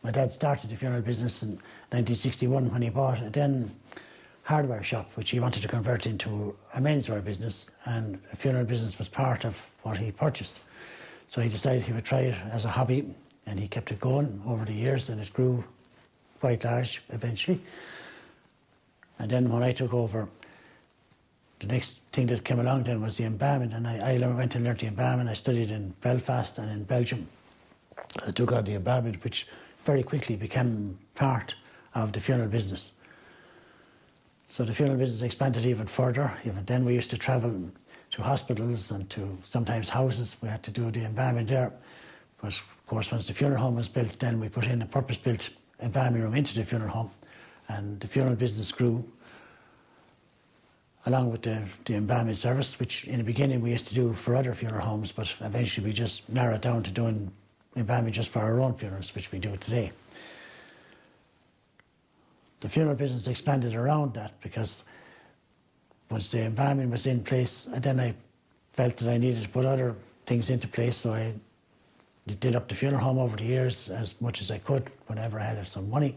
My dad started the funeral business in 1961 when he bought a then hardware shop, which he wanted to convert into a menswear business, and a funeral business was part of what he purchased. So he decided he would try it as a hobby, and he kept it going over the years, and it grew quite large eventually. And then when I took over, the next thing that came along then was the embalming, and I went and learnt the embalming. I studied in Belfast and in Belgium. I took on the embalming, which very quickly became part of the funeral business. So the funeral business expanded even further. Even then we used to travel to hospitals and to sometimes houses. We had to do the embalming there. But of course, once the funeral home was built, then we put in a purpose-built embalming room into the funeral home, and the funeral business grew along with the embalming service, which in the beginning we used to do for other funeral homes, but eventually we just narrowed down to doing embalming just for our own funerals, which we do today. The funeral business expanded around that because once the embalming was in place, and then I felt that I needed to put other things into place, so I did up the funeral home over the years as much as I could whenever I had some money,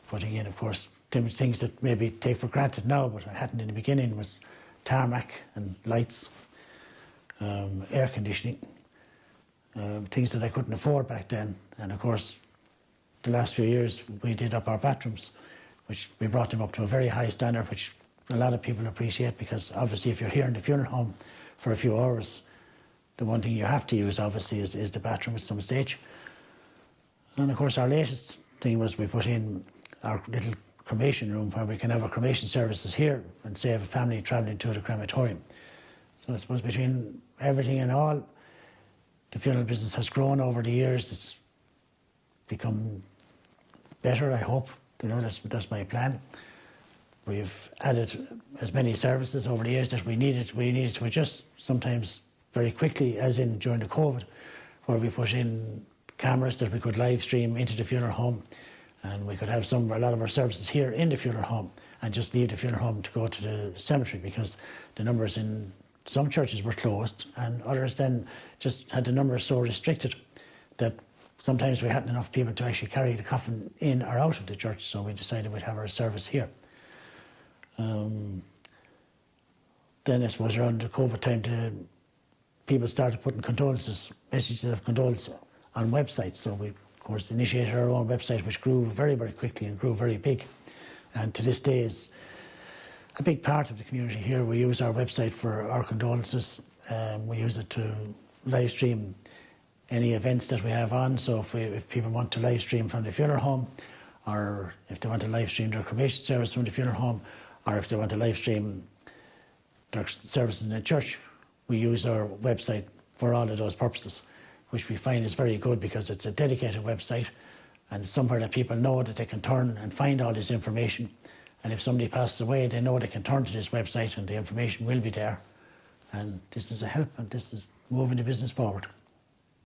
putting in, of course, things that maybe take for granted now, but I hadn't in the beginning, was tarmac and lights, air conditioning, things that I couldn't afford back then. And of course, the last few years we did up our bathrooms, which we brought them up to a very high standard, which a lot of people appreciate, because obviously if you're here in the funeral home for a few hours, the one thing you have to use obviously is the bathroom at some stage. And of course our latest thing was we put in our little cremation room where we can have our cremation services here and save a family travelling to the crematorium. So I suppose between everything and all, the funeral business has grown over the years. It's become better, I hope. You know, that's my plan. We've added as many services over the years that we needed to adjust sometimes very quickly, as in during the COVID, where we put in cameras that we could live stream into the funeral home, and we could have a lot of our services here in the funeral home and just leave the funeral home to go to the cemetery, because the numbers in some churches were closed and others then just had the numbers so restricted that sometimes we hadn't enough people to actually carry the coffin in or out of the church, so we decided we'd have our service here. Then I suppose around the COVID time, people started putting messages of condolence on websites, so we of course initiated our own website, which grew very, very quickly and grew very big, and to this day is a big part of the community here. We use our website for our condolences. We use it to live stream any events that we have on, so if people want to live stream from the funeral home, or if they want to live stream their cremation service from the funeral home, or if they want to live stream their services in the church, we use our website for all of those purposes, which we find is very good because it's a dedicated website and it's somewhere that people know that they can turn and find all this information. And if somebody passes away, they know they can turn to this website and the information will be there. And this is a help, and this is moving the business forward.